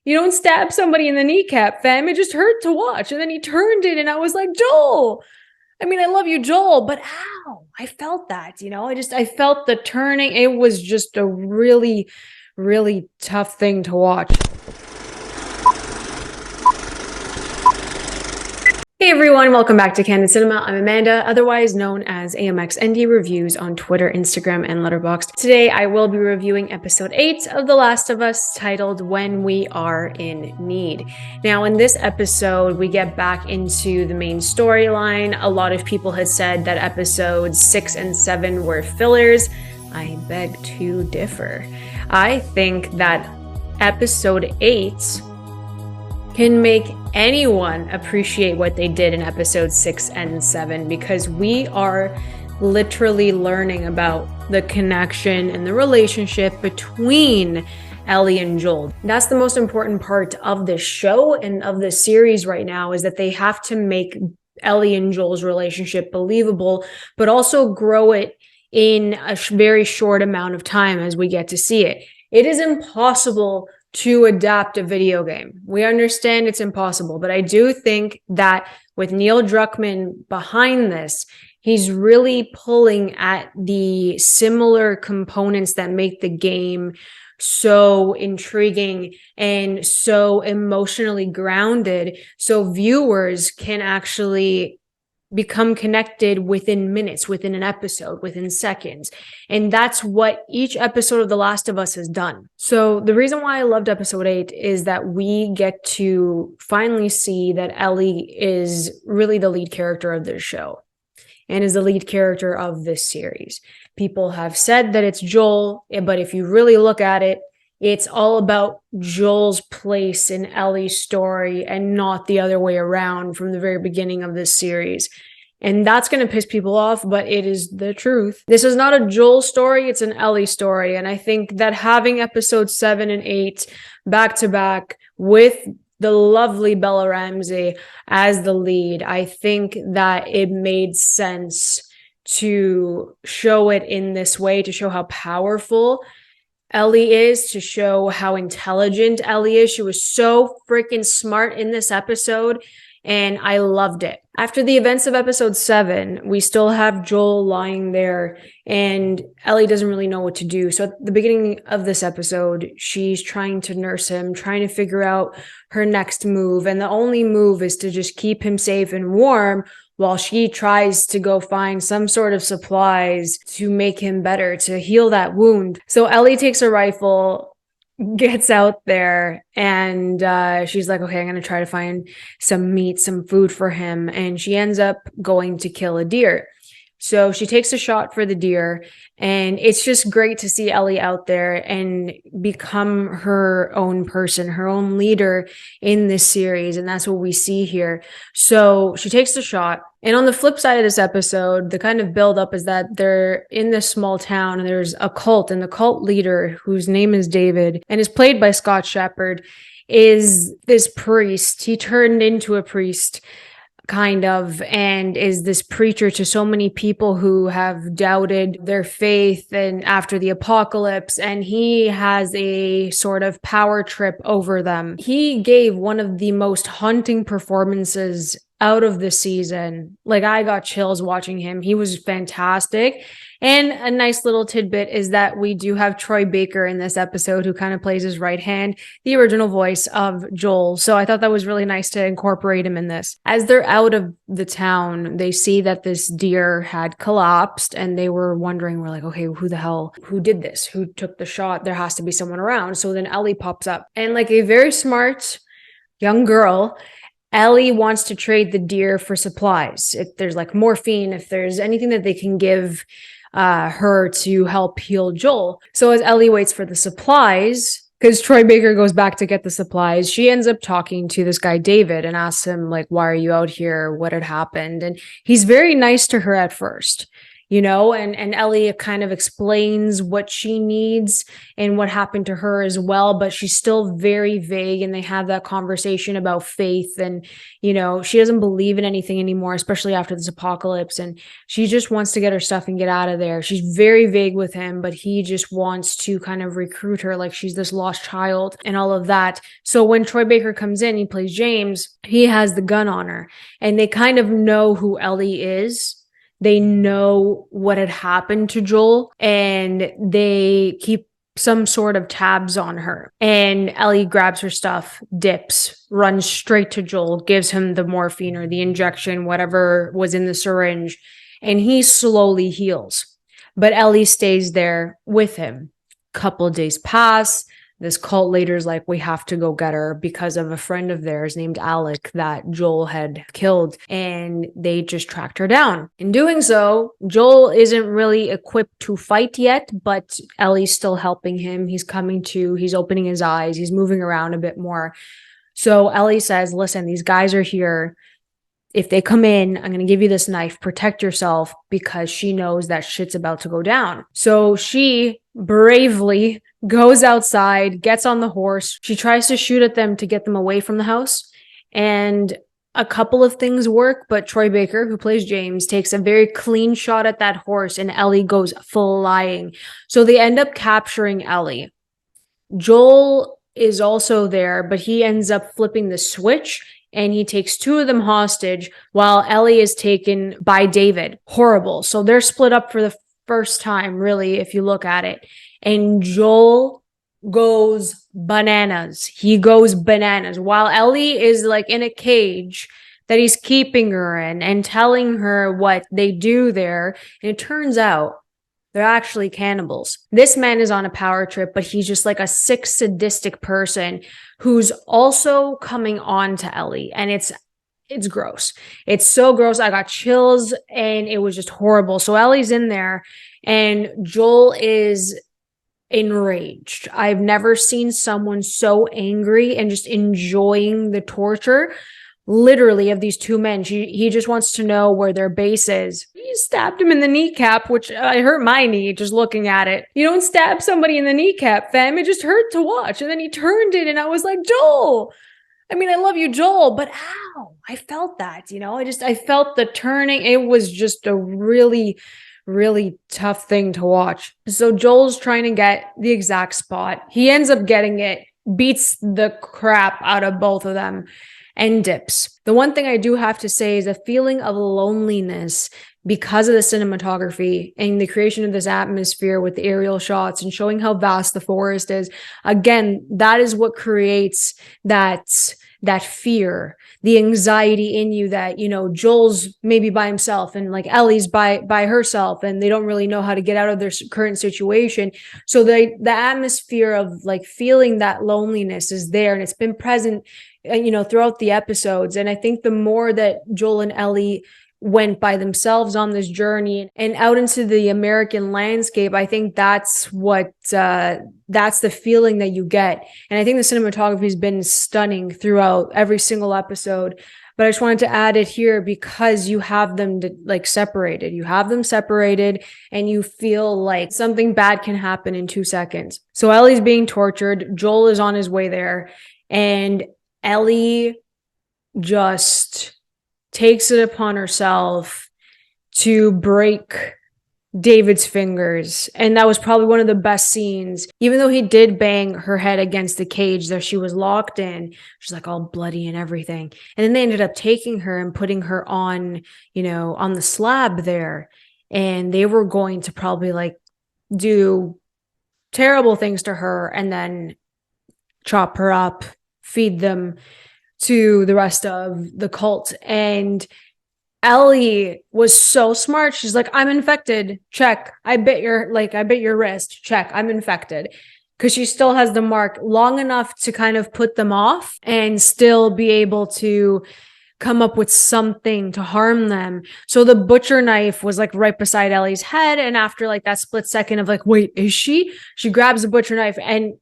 You don't stab somebody in the kneecap, fam. It just hurt to watch. And then he turned it and I was like, Joel. I mean, I love you, Joel, but ow, I felt that, I felt the turning. It was just a really, really tough thing to watch. Hey everyone, welcome back to Candid Cinema. I'm Amanda, otherwise known as AMXND Reviews on Twitter, Instagram, and Letterboxd. Today I will be reviewing episode 8 of The Last of Us, titled When We Are in Need. Now in this episode, we get back into the main storyline. A lot of people had said that episodes 6 and 7 were fillers. I beg to differ. I think that episode 8 can make anyone appreciate what they did in episodes 6 and 7, because we are literally learning about the connection and the relationship between Ellie and Joel. That's the most important part of this show and of this series right now, is that they have to make Ellie and Joel's relationship believable, but also grow it in a very short amount of time as we get to see it. It is impossible to adapt a video game. We understand it's impossible, but I do think that with Neil Druckmann behind this, he's really pulling at the similar components that make the game so intriguing and so emotionally grounded, so viewers can actually become connected within minutes, within an episode, within seconds. And that's what each episode of The Last of Us has done. So the reason why I loved episode 8 is that we get to finally see that Ellie is really the lead character of this show and is the lead character of this series. People have said that it's Joel, but if you really look at it, it's all about Joel's place in Ellie's story and not the other way around from the very beginning of this series. And that's going to piss people off, but it is the truth. This is not a Joel story, it's an Ellie story. And I think that having episodes 7 and 8 back to back with the lovely Bella Ramsey as the lead, I think that it made sense to show it in this way, to show how powerful Ellie is, to show how intelligent Ellie is. She was so freaking smart in this episode, and I loved it. After the events of episode 7, we still have Joel lying there, and Ellie doesn't really know what to do. So at the beginning of this episode, she's trying to nurse him, trying to figure out her next move, and the only move is to just keep him safe and warm while she tries to go find some sort of supplies to make him better, to heal that wound. So Ellie takes a rifle, gets out there, and she's like, okay, I'm going to try to find some meat, some food for him. And she ends up going to kill a deer. So she takes a shot for the deer, and it's just great to see Ellie out there and become her own person, her own leader in this series. And that's what we see here. So she takes the shot. And on the flip side of this episode, the kind of build up is that they're in this small town and there's a cult, and the cult leader, whose name is David and is played by Scott Shepherd, is this priest. He turned into a priest, kind of, and is this preacher to so many people who have doubted their faith and after the apocalypse, and he has a sort of power trip over them. He gave one of the most haunting performances out of the season. Like, I got chills watching him. He was fantastic. And a nice little tidbit is that we do have Troy Baker in this episode, who kind of plays his right hand, the original voice of Joel. So I thought that was really nice to incorporate him in this. As they're out of the town, they see that this deer had collapsed, and they were wondering, we're like, okay, who did this? Who took the shot? There has to be someone around. So then Ellie pops up, and like a very smart young girl, Ellie wants to trade the deer for supplies. If there's like morphine, if there's anything that they can give her to help heal Joel. So as Ellie waits for the supplies, because Troy Baker goes back to get the supplies, she ends up talking to this guy, David, and asks him, like, why are you out here? What had happened? And he's very nice to her at first. and Ellie kind of explains what she needs and what happened to her as well, but she's still very vague, and they have that conversation about faith, and she doesn't believe in anything anymore, especially after this apocalypse, and she just wants to get her stuff and get out of there. She's very vague with him, but he just wants to kind of recruit her like she's this lost child and all of that. So when Troy Baker comes in, he plays James, he has the gun on her, and they kind of know who Ellie is. They know what had happened to Joel, and they keep some sort of tabs on her. And Ellie grabs her stuff, dips, runs straight to Joel, gives him the morphine or the injection, whatever was in the syringe, and he slowly heals. But Ellie stays there with him. Couple of days pass. This cult leader's like, we have to go get her because of a friend of theirs named Alec that Joel had killed, and they just tracked her down. In doing so, Joel isn't really equipped to fight yet, but Ellie's still helping him. He's coming to, he's opening his eyes, he's moving around a bit more. So Ellie says, listen, these guys are here. If they come in, I'm going to give you this knife, protect yourself, because she knows that shit's about to go down. So she bravely goes outside, gets on the horse. She tries to shoot at them to get them away from the house. And a couple of things work, but Troy Baker, who plays James, takes a very clean shot at that horse, and Ellie goes flying. So they end up capturing Ellie. Joel is also there, but he ends up flipping the switch, and he takes two of them hostage while Ellie is taken by David. Horrible. So they're split up for the first time, really, if you look at it. And Joel goes bananas. He goes bananas while Ellie is like in a cage that he's keeping her in and telling her what they do there. And it turns out they're actually cannibals. This man is on a power trip, but he's just like a sick, sadistic person who's also coming on to Ellie. And it's gross. It's so gross. I got chills, and it was just horrible. So Ellie's in there, and Joel is enraged. I've never seen someone so angry and just enjoying the torture, literally, of these two men. He just wants to know where their base is. He stabbed him in the kneecap, which I hurt my knee just looking at it. You don't stab somebody in the kneecap, fam. It just hurt to watch. And then he turned it, and I was like, Joel, I mean, I love you, Joel, but ow, I felt that, I felt the turning. It was just a really, really tough thing to watch. So Joel's trying to get the exact spot. He ends up getting it, beats the crap out of both of them, and dips. The one thing I do have to say is a feeling of loneliness because of the cinematography and the creation of this atmosphere with the aerial shots and showing how vast the forest is. Again, that is what creates that fear, the anxiety in you that, Joel's maybe by himself and like Ellie's by herself, and they don't really know how to get out of their current situation. So the atmosphere of like feeling that loneliness is there, and it's been present, throughout the episodes. And I think the more that Joel and Ellie went by themselves on this journey and out into the American landscape, I think that's the feeling that you get. And I think the cinematography has been stunning throughout every single episode. But I just wanted to add it here because you have them separated. You have them separated, and you feel like something bad can happen in 2 seconds. So Ellie's being tortured. Joel is on his way there, and Ellie just takes it upon herself to break David's fingers. And that was probably one of the best scenes. Even though he did bang her head against the cage that she was locked in, she's like all bloody and everything. And then they ended up taking her and putting her on, on the slab there. And they were going to probably do terrible things to her and then chop her up, feed them to the rest of the cult. And Ellie was so smart. She's like, I'm infected. Check. I bit your wrist. Check. I'm infected. Because she still has the mark long enough to kind of put them off and still be able to come up with something to harm them. So the butcher knife was right beside Ellie's head. And after that split second of wait, is she? She grabs the butcher knife and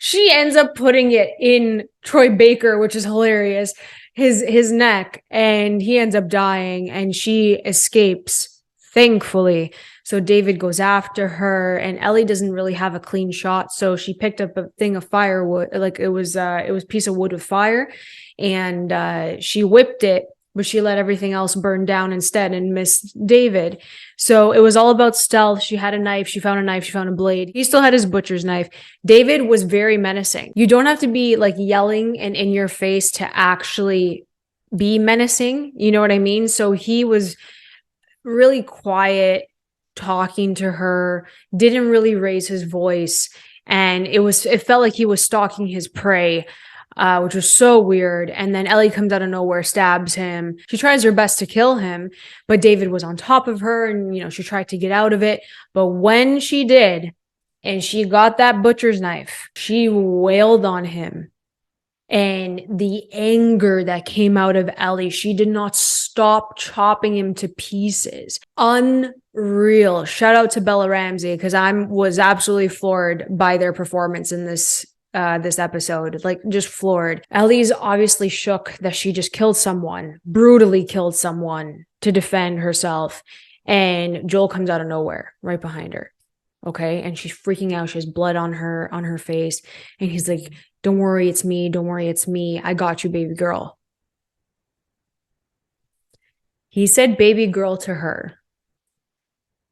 she ends up putting it in Troy Baker, which is hilarious, his neck, and he ends up dying, and she escapes, thankfully. So David goes after her, and Ellie doesn't really have a clean shot. So she picked up a thing of firewood, like it was a piece of wood with fire, and she whipped it, but she let everything else burn down instead and missed David. So it was all about stealth. She had a knife. She found a knife. She found a blade. He still had his butcher's knife. David was very menacing. You don't have to be like yelling and in your face to actually be menacing. You know what I mean? So he was really quiet, talking to her, didn't really raise his voice. And it felt like he was stalking his prey, which was so weird. And then Ellie comes out of nowhere, stabs him. She tries her best to kill him, but David was on top of her, and, you know, she tried to get out of it. But when she did, and she got that butcher's knife, she wailed on him. And the anger that came out of Ellie, she did not stop chopping him to pieces. Unreal. Shout out to Bella Ramsey, because I was absolutely floored by their performance in this episode. Like, just floored. Ellie's obviously shook that she just killed someone, brutally killed someone to defend herself. And Joel comes out of nowhere right behind her. Okay. And she's freaking out. She has blood on her face. And he's like, "Don't worry, it's me. Don't worry, it's me. I got you, baby girl." He said baby girl to her.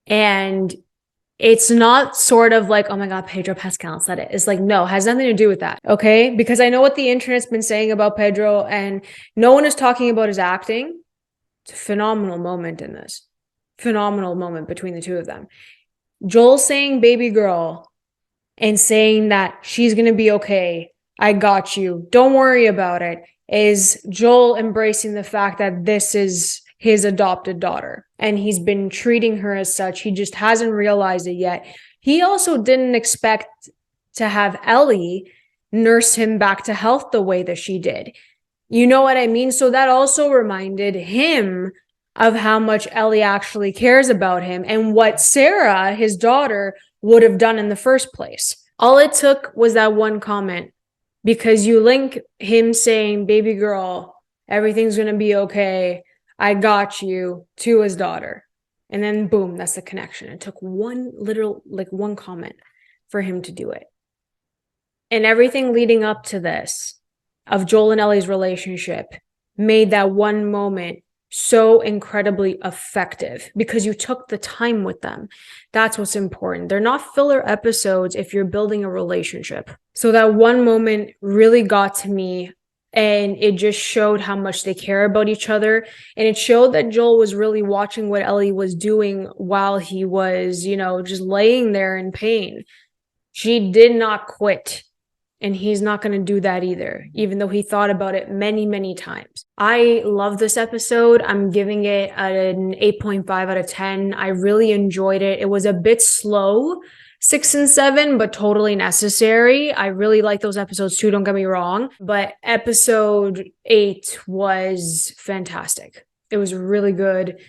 And it's not sort of like, oh my God, Pedro Pascal said it. It's like, no, it has nothing to do with that. Okay. Because I know what the internet's been saying about Pedro, and no one is talking about his acting. It's a phenomenal moment in this. Phenomenal moment between the two of them. Joel saying baby girl and saying that she's going to be okay. I got you. Don't worry about it. Is Joel embracing the fact that this is his adopted daughter, and he's been treating her as such. He just hasn't realized it yet. He also didn't expect to have Ellie nurse him back to health the way that she did. You know what I mean? So that also reminded him of how much Ellie actually cares about him and what Sarah, his daughter, would have done in the first place. All it took was that one comment, because you link him saying, baby girl, everything's going to be okay, I got you, to his daughter. And then boom, that's the connection. It took one comment for him to do it. And everything leading up to this, of Joel and Ellie's relationship, made that one moment so incredibly effective, because you took the time with them. That's what's important. They're not filler episodes if you're building a relationship. So that one moment really got to me, and it just showed how much they care about each other. And it showed that Joel was really watching what Ellie was doing while he was, just laying there in pain. She did not quit. And he's not going to do that either, even though he thought about it many, many times. I love this episode. I'm giving it an 8.5 out of 10. I really enjoyed it. It was a bit slow, 6 and 7, but totally necessary. I really like those episodes too, don't get me wrong. But episode 8 was fantastic. It was really good.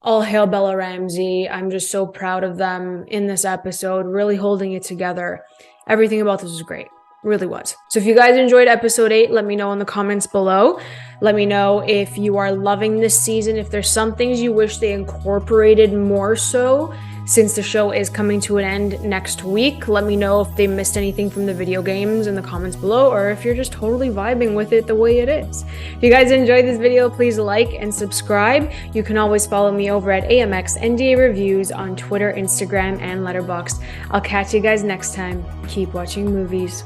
All hail Bella Ramsey. I'm just so proud of them in this episode, really holding it together. Everything about this was great. Really was. So if you guys enjoyed episode 8, let me know in the comments below. Let me know if you are loving this season, if there's some things you wish they incorporated more so, since the show is coming to an end next week. Let me know if they missed anything from the video games in the comments below, or if you're just totally vibing with it the way it is. If you guys enjoyed this video, please like and subscribe. You can always follow me over at AMXNDA Reviews on Twitter, Instagram, and Letterboxd. I'll catch you guys next time. Keep watching movies.